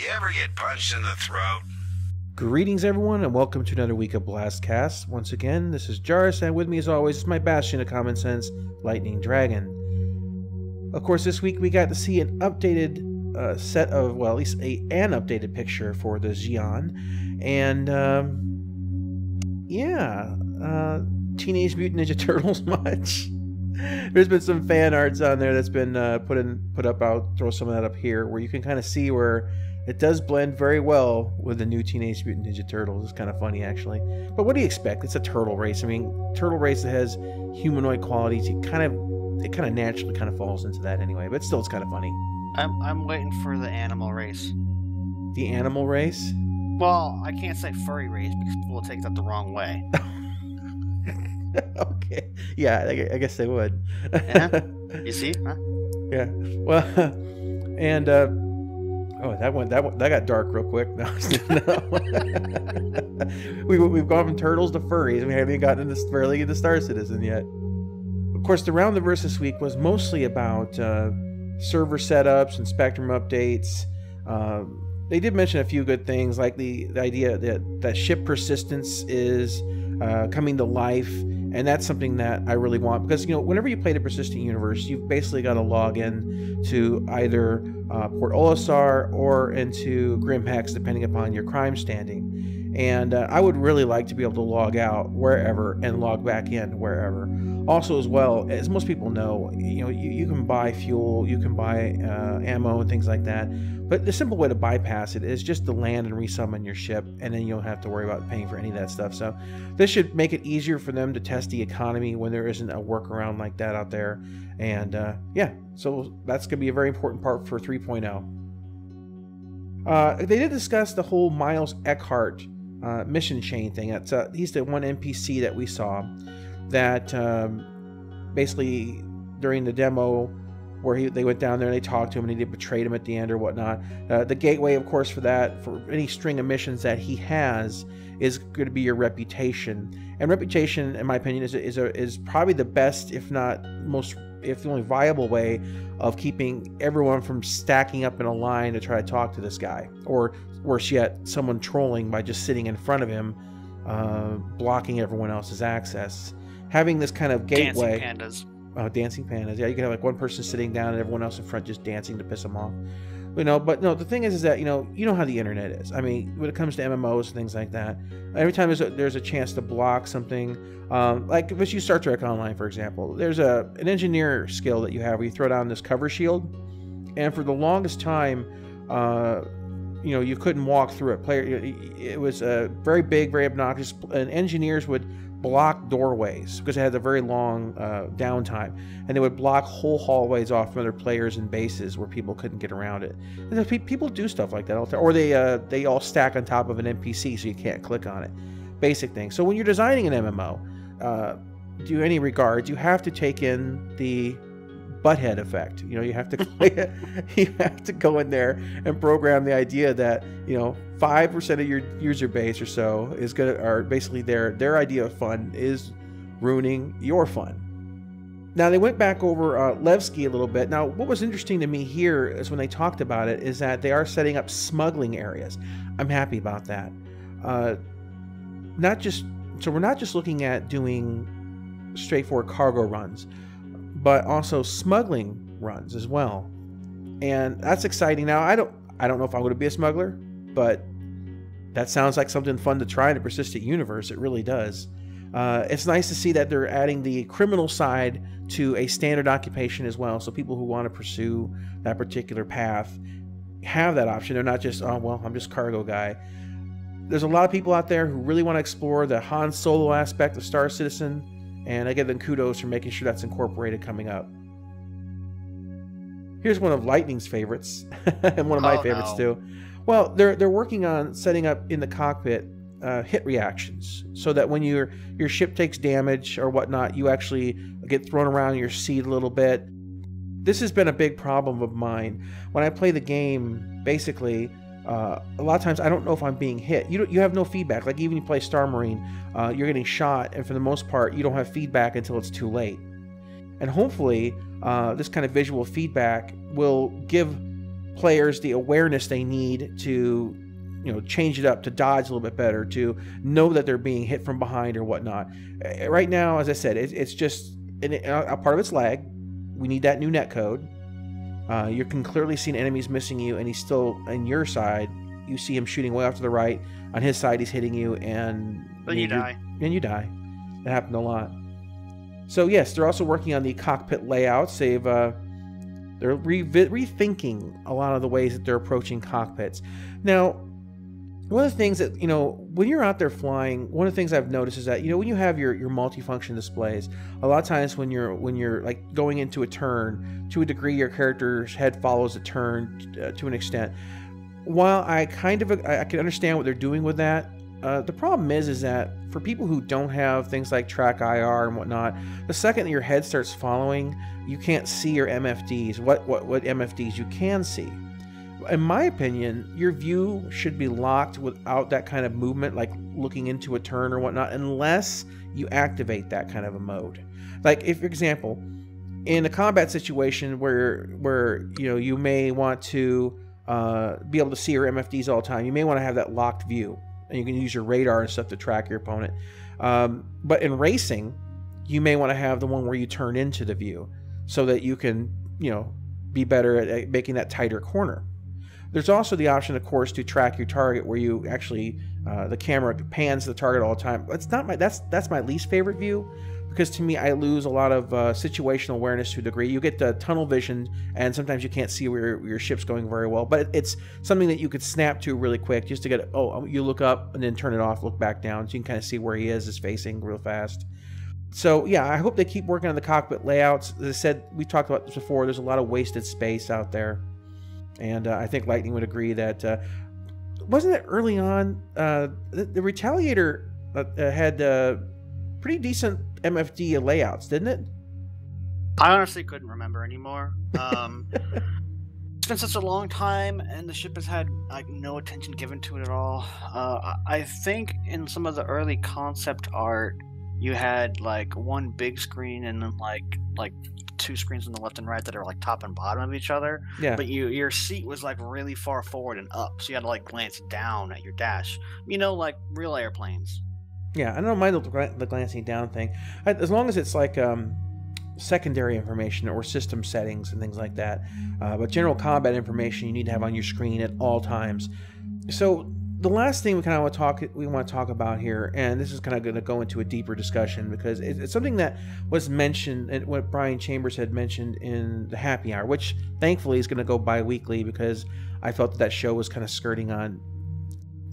You ever get punched in the throat? Greetings, everyone, and welcome to another week of BlastCast. Once again, this is Jarvis, and with me, as always, is my bastion of common sense, Lightning Dragon. Of course, this week we got to see an updated set of, well, at least an updated picture for the Xi'an, and Teenage Mutant Ninja Turtles much. There's been some fan arts on there that's been put up. I'll throw some of that up here, where you can kind of see where it does blend very well with the new Teenage Mutant Ninja Turtles. It's kind of funny, actually. But what do you expect? It's a turtle race. I mean, turtle race that has humanoid qualities. It kind of naturally kind of falls into that anyway. But still, it's kind of funny. I'm waiting for the animal race. The animal race? Well, I can't say furry race because people will take that the wrong way. Okay. Yeah, I guess they would. Yeah. You see? Huh? Yeah. Well, and oh, that got dark real quick. No. We've gone from turtles to furries, and we haven't even gotten barely into Star Citizen yet. Of course, the Round the Verse this week was mostly about server setups and Spectrum updates. They did mention a few good things, like the idea that ship persistence is coming to life, and that's something that I really want, because whenever you play the Persistent Universe, you've basically got to log in to either Port Olisar or into Grimhex, depending upon your crime standing. And I would really like to be able to log out wherever and log back in wherever. Also, as well, as most people know, you can buy fuel, you can buy ammo and things like that. But the simple way to bypass it is just to land and resummon your ship, and then you don't have to worry about paying for any of that stuff. So this should make it easier for them to test the economy when there isn't a workaround like that out there. And yeah, so that's going to be a very important part for 3.0. They did discuss the whole Miles Eckhart mission chain thing. He's the one NPC that we saw that basically during the demo where they went down there and they talked to him and they betrayed him at the end or whatnot. The gateway, of course, for any string of missions that he has is going to be your reputation. And reputation, in my opinion, is probably the best, if not if the only viable way of keeping everyone from stacking up in a line to try to talk to this guy, or worse yet, someone trolling by just sitting in front of him, blocking everyone else's access. Having this kind of gateway. Dancing pandas. Dancing pandas. Yeah, you can have like one person sitting down and everyone else in front just dancing to piss them off. But no, the thing is that you know how the internet is. I mean, when it comes to MMOs and things like that, every time there's a chance to block something, like if you Star Trek Online, for example, there's an engineer skill that you have where you throw down this cover shield, and for the longest time, you couldn't walk through it. It was very big, very obnoxious, and engineers would block doorways because it had a very long downtime, and they would block whole hallways off from other players and bases where people couldn't get around it. And people do stuff like that all the time, or they all stack on top of an NPC so you can't click on it. Basic thing. So when you're designing an MMO, do any regards, you have to take in the butthead effect. You have to go in there and program the idea that 5% of your user base or so are basically their idea of fun is ruining your fun. Now they went back over Levski a little bit. Now what was interesting to me here is when they talked about it is that they are setting up smuggling areas. I'm happy about that. We're not just looking at doing straightforward cargo runs, but also smuggling runs as well, and that's exciting. Now I don't know if I'm going to be a smuggler, but that sounds like something fun to try in a Persistent Universe. It really does. It's nice to see that they're adding the criminal side to a standard occupation as well, so people who want to pursue that particular path have that option. They're not just, oh well, I'm just cargo guy. There's a lot of people out there who really want to explore the Han Solo aspect of Star Citizen, and I give them kudos for making sure that's incorporated coming up. Here's one of Lightning's favorites, and one of my favorites too. Well, they're working on setting up in the cockpit hit reactions, so that when your ship takes damage or whatnot, you actually get thrown around your seat a little bit. This has been a big problem of mine. When I play the game, basically, a lot of times I don't know if I'm being hit. You have no feedback. Like even you play Star Marine, you're getting shot, and for the most part, you don't have feedback until it's too late. And hopefully, this kind of visual feedback will give players the awareness they need to, change it up, to dodge a little bit better, to know that they're being hit from behind or whatnot. Right now, as I said, it's just a part of it's lag. We need that new netcode. You can clearly see an enemy's missing you, and he's still on your side. You see him shooting way off to the right. On his side, he's hitting you, and then you die. And you die. That happened a lot. So yes, they're also working on the cockpit layouts. They're rethinking a lot of the ways that they're approaching cockpits. Now, one of the things that, when you're out there flying, one of the things I've noticed is that, when you have your multifunction displays, a lot of times when you're like going into a turn, to a degree, your character's head follows the turn to an extent. While I can understand what they're doing with that, the problem is that for people who don't have things like track IR and whatnot, the second that your head starts following, you can't see your MFDs, what MFDs you can see. In my opinion, your view should be locked without that kind of movement, like looking into a turn or whatnot, unless you activate that kind of a mode. Like, if, for example, in a combat situation where you may want to be able to see your MFDs all the time, you may want to have that locked view, and you can use your radar and stuff to track your opponent. But in racing, you may want to have the one where you turn into the view, so that you can, be better at making that tighter corner. There's also the option, of course, to track your target, where you actually the camera pans the target all the time. That's my least favorite view, because to me, I lose a lot of situational awareness to a degree. You get the tunnel vision, and sometimes you can't see where your ship's going very well. But it's something that you could snap to really quick, just to get, you look up and then turn it off, look back down, so you can kind of see where he is facing real fast. So yeah, I hope they keep working on the cockpit layouts. As I said, we talked about this before, there's a lot of wasted space out there. And I think Lightning would agree that, wasn't it early on, the Retaliator had pretty decent MFD layouts, didn't it? I honestly couldn't remember anymore. It's been such a long time, and the ship has had no attention given to it at all. I think in some of the early concept art, you had one big screen and then like two screens on the left and right that are top and bottom of each other. Yeah. But your seat was really far forward and up, so you had to glance down at your dash. Like real airplanes. Yeah, I don't mind the glancing down thing, as long as it's secondary information or system settings and things like that. But general combat information you need to have on your screen at all times. So the last thing we want to talk about here, and this is kind of going to go into a deeper discussion, because it's something that was mentioned, and what Brian Chambers had mentioned in the Happy Hour, which thankfully is going to go bi-weekly, because I felt that show was kind of skirting on,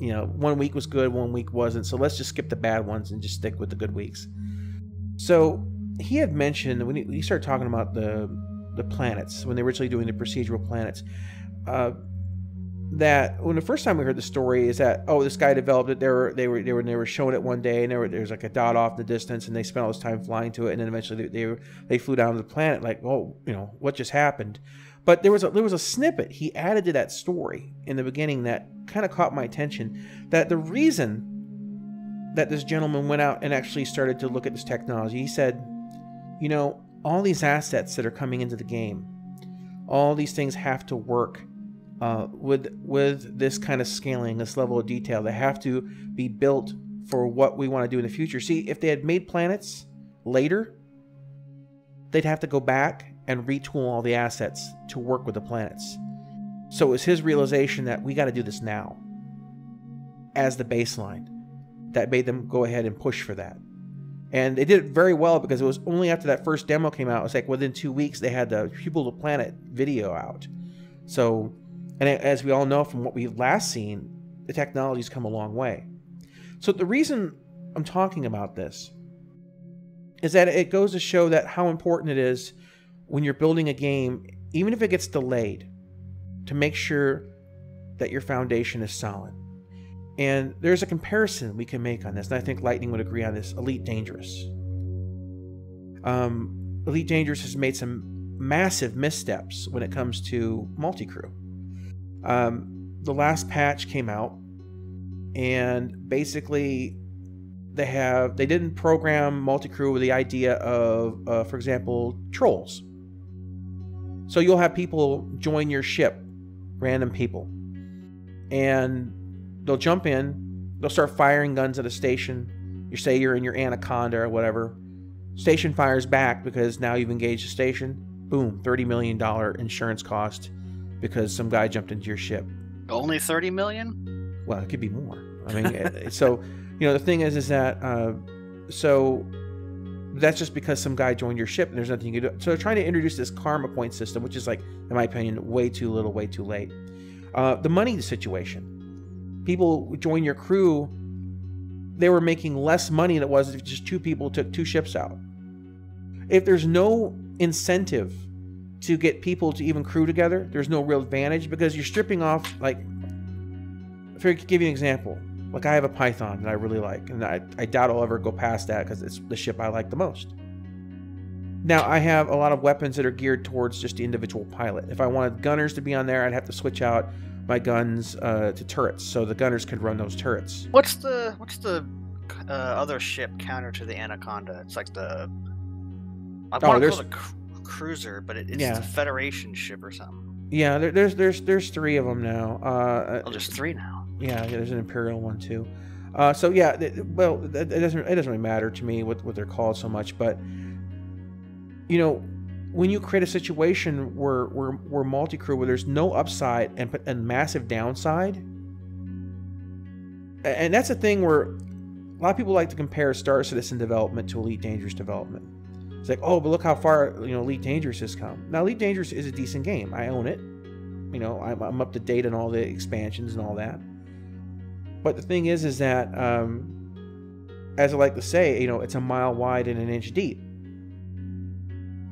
1 week was good, 1 week wasn't, so let's just skip the bad ones and just stick with the good weeks. So he had mentioned, when he started talking about the planets, when they were originally doing the procedural planets, that when the first time we heard the story is that, this guy developed it, they were showing it one day, and there was a dot off in the distance, and they spent all this time flying to it, and then eventually they flew down to the planet, what just happened? But there was a snippet he added to that story in the beginning that kind of caught my attention, that the reason that this gentleman went out and actually started to look at this technology, he said, all these assets that are coming into the game, all these things have to work with this kind of scaling, this level of detail. They have to be built for what we want to do in the future. See, if they had made planets later, they'd have to go back and retool all the assets to work with the planets. So it was his realization that we got to do this now as the baseline that made them go ahead and push for that. And they did it very well, because it was only after that first demo came out, it was within 2 weeks, they had the People to Planet video out. So, and as we all know from what we've last seen, the technology's come a long way. So the reason I'm talking about this is that it goes to show that how important it is when you're building a game, even if it gets delayed, to make sure that your foundation is solid. And there's a comparison we can make on this, and I think Lightning would agree on this. Elite Dangerous. Elite Dangerous has made some massive missteps when it comes to multi-crew. The last patch came out, and basically they didn't program multi-crew with the idea of, for example, trolls. So you'll have people join your ship random people, and they'll jump in. They'll start firing guns at a station. You say you're in your Anaconda or whatever. Station fires back because now you've engaged the station. Boom, $30 million insurance cost because some guy jumped into your ship. Only 30 million? Well, it could be more. I mean, so, the thing is that, so that's just because some guy joined your ship and there's nothing you can do. So they're trying to introduce this karma point system, which is like, in my opinion, way too little, way too late. The money situation. People join your crew, they were making less money than it was if just two people took two ships out. If there's no incentive to get people to even crew together, there's no real advantage because you're stripping off, like, if I could give you an example, like I have a Python that I really like, and I doubt I'll ever go past that because it's the ship I like the most. Now, I have a lot of weapons that are geared towards just the individual pilot. If I wanted gunners to be on there, I'd have to switch out my guns to turrets, so the gunners could run those turrets. What's the other ship counter to the Anaconda? It's like the I want to call it a cruiser, but it's the Federation ship or something. Yeah, there's three of them now. There's three now. Yeah, there's an Imperial one too. So yeah, it doesn't really matter to me what they're called so much, but when you create a situation where multi-crew, where there's no upside and massive downside, and that's a thing where a lot of people like to compare Star Citizen development to Elite Dangerous development. It's like, oh, but look how far Elite Dangerous has come. Now, Elite Dangerous is a decent game. I own it. I'm up to date on all the expansions and all that. But the thing is that, as I like to say, it's a mile wide and an inch deep.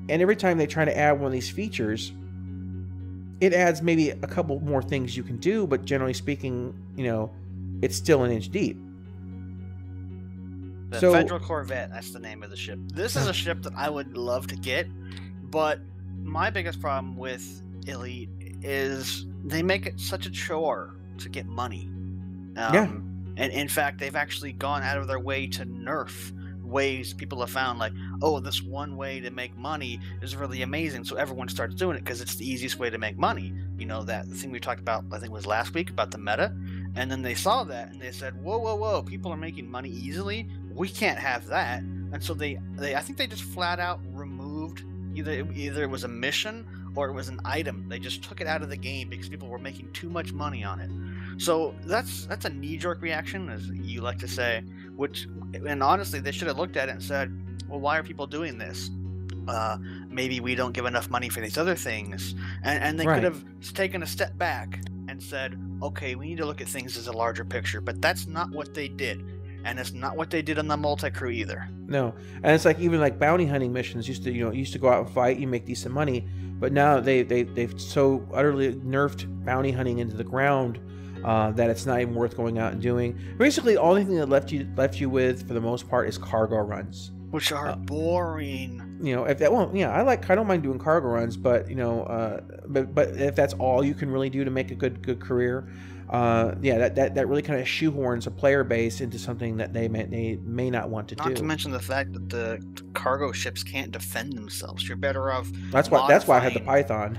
And every time they try to add one of these features, it adds maybe a couple more things you can do, but generally speaking, it's still an inch deep. The Federal Corvette, that's the name of the ship. This is a ship that I would love to get, but my biggest problem with Elite is they make it such a chore to get money. And in fact, they've actually gone out of their way to nerf ways people have found, like, oh, this one way to make money is really amazing, so everyone starts doing it because it's the easiest way to make money. That thing we talked about, I think it was last week, about the meta, and then they saw that and they said, whoa, people are making money easily, we can't have that. And so they I think they just flat out removed, either it was a mission or it was an item. They just took it out of the game because people were making too much money on it. So that's a knee-jerk reaction, as you like to say, and honestly, they should have looked at it and said, well, why are people doing this? Maybe we don't give enough money for these other things. And they could have taken a step back and said, okay, we need to look at things as a larger picture. But that's not what they did. And it's not what they did on the multi-crew either. No. And it's like, even like bounty hunting missions used to go out and fight, you make decent money. But now they've so utterly nerfed bounty hunting into the ground that it's not even worth going out and doing. Basically, the only thing that left you with, for the most part, is cargo runs, which are boring. I don't mind doing cargo runs, but but if that's all you can really do to make a good career, that really kind of shoehorns a player base into something that they may not want to do. Not to mention the fact that the cargo ships can't defend themselves. You're better off. That's why I had the Python.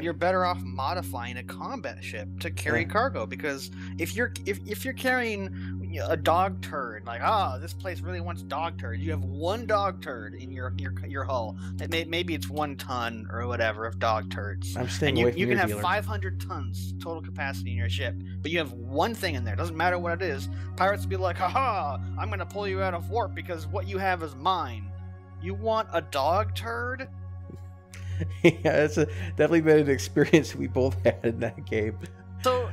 You're better off modifying a combat ship to carry cargo, because if you're carrying a dog turd, like, this place really wants dog turd. You have one dog turd in your hull. Maybe it's 1 ton or whatever of dog turds. I'm staying away from your dealer. You can have 500 tons total capacity in your ship, but you have one thing in there. Doesn't matter what it is. Pirates will be like, haha, I'm gonna pull you out of warp because what you have is mine. You want a dog turd? Yeah, it's definitely been an experience we both had in that game. So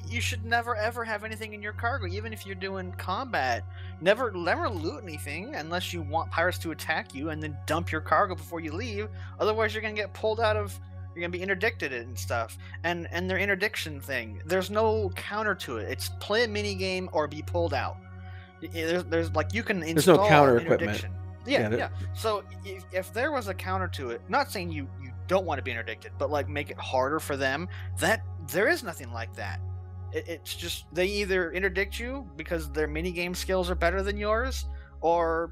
you should never ever have anything in your cargo, even if you're doing combat. Never loot anything unless you want pirates to attack you, and then dump your cargo before you leave. Otherwise, you're gonna get pulled out of. You're gonna be interdicted and stuff. And their interdiction thing, there's no counter to it. It's play a mini game or be pulled out. There's like, you can install. There's no counter equipment. Yeah. So if there was a counter to it, not saying you don't want to be interdicted, but like make it harder for them, that there is nothing like that. It's just they either interdict you because their minigame skills are better than yours, or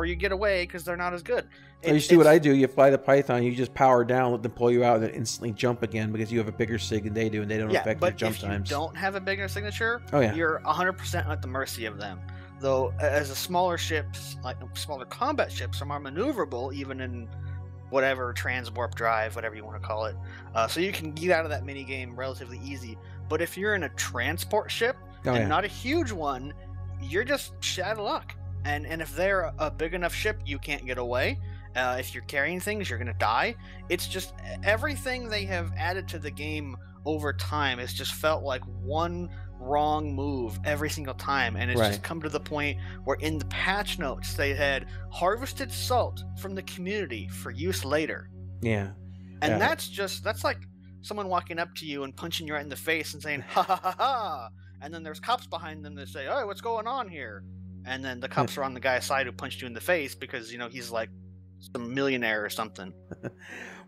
you get away because they're not as good. So you see what I do? You fly the Python, you just power down, let them pull you out, and then instantly jump again because you have a bigger sig than they do, and they don't affect your jump times. But if you don't have a bigger signature, oh, yeah, you're 100% at the mercy of them. Though, as a smaller ships, like smaller combat ships, are more maneuverable, even in whatever transwarp drive, whatever you want to call it. So you can get out of that mini game relatively easy. But if you're in a transport ship, not a huge one, you're just shit out of luck. And if they're a big enough ship, you can't get away. If you're carrying things, you're going to die. It's just everything they have added to the game over time has just felt like one wrong move every single time. And it's just come to the point where in the patch notes, they had harvested salt from the community for use later. Yeah. And that's like someone walking up to you and punching you right in the face and saying, ha ha ha ha. And then there's cops behind them that say, oh, what's going on here? And then the cops are on the guy's side who punched you in the face because, he's like some millionaire or something.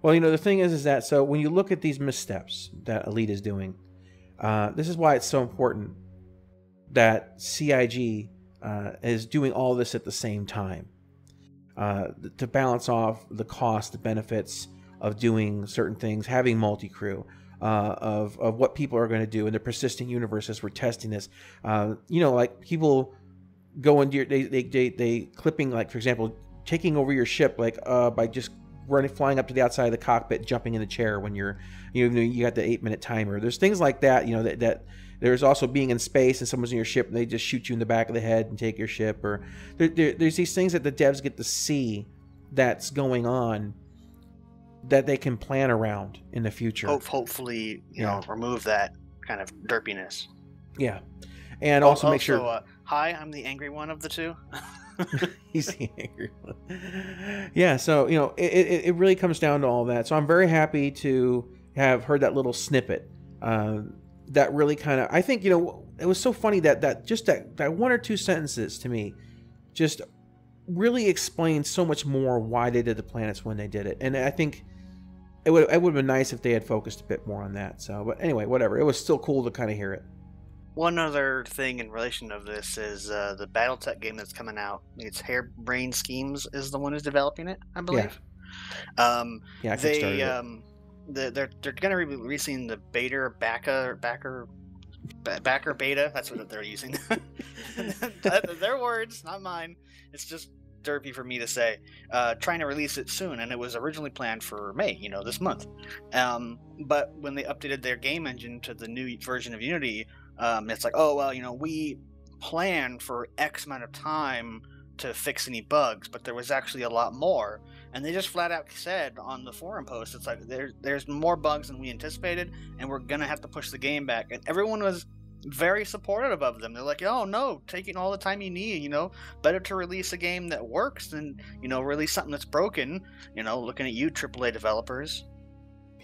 Well, the thing is that, so when you look at these missteps that Elite is doing, this is why it's so important that CIG is doing all this at the same time to balance off the cost, the benefits of doing certain things, having multi-crew, of what people are going to do in the persistent universe as we're testing this. Like people go into they clipping, like, for example, taking over your ship, like by just flying up to the outside of the cockpit, jumping in the chair when you got the 8-minute timer. There's things like that. That there's also being in space and someone's in your ship and they just shoot you in the back of the head and take your ship. Or there's these things that the devs get to see that's going on that they can plan around in the future. Hopefully, remove that kind of derpiness. Yeah, and also make sure. Hi, I'm the angry one of the two. He's the angry one. Yeah, so it really comes down to all that. So I'm very happy to have heard that little snippet. That really kind of, I think, it was so funny that one or two sentences to me just really explained so much more why they did the planets when they did it. And I think it would have been nice if they had focused a bit more on that. So, but anyway, whatever. It was still cool to kind of hear it. One other thing in relation of this is the BattleTech game that's coming out. It's Harebrained Schemes is the one who's developing it, I believe. Yeah. They're going to be releasing the backer beta. That's what they're using. Their words, not mine. It's just derpy for me to say. Trying to release it soon, and it was originally planned for May, this month. But when they updated their game engine to the new version of Unity, it's like, oh, well, we planned for X amount of time to fix any bugs, but there was actually a lot more. And they just flat out said on the forum post, it's like, there's more bugs than we anticipated, and we're going to have to push the game back. And everyone was very supportive of them. They're like, oh, no, taking all the time you need, better to release a game that works than, release something that's broken, looking at you AAA developers.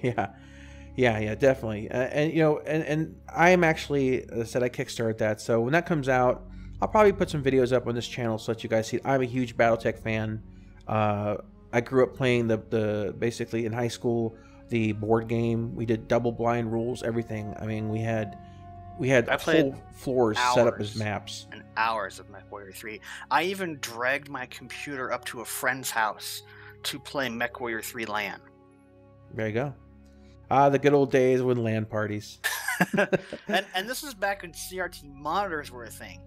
Yeah, definitely. And I am actually, as I said, I kickstarted that. So when that comes out, I'll probably put some videos up on this channel so that you guys see. I'm a huge BattleTech fan. I grew up playing the basically in high school, the board game. We did double blind rules, everything. I mean, we had whole floors set up as maps. And hours of MechWarrior 3. I even dragged my computer up to a friend's house to play MechWarrior 3 LAN. There you go. The good old days when LAN parties. and this is back when CRT monitors were a thing.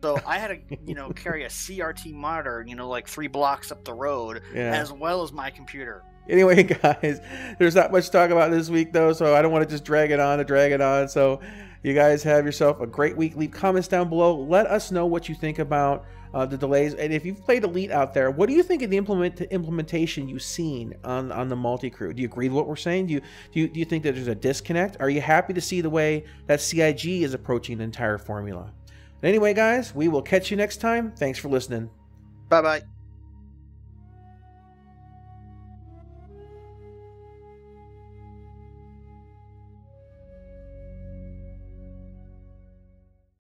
So I had to, carry a CRT monitor, like 3 blocks up the road, as well as my computer. Anyway, guys, there's not much to talk about this week, though, so I don't want to just drag it on. So you guys have yourself a great week. Leave comments down below. Let us know what you think about the delays. And if you've played Elite out there, what do you think of the implementation you've seen on the multi-crew? Do you agree with what we're saying? Do you think that there's a disconnect? Are you happy to see the way that CIG is approaching the entire formula? Anyway, guys, we will catch you next time. Thanks for listening. Bye-bye.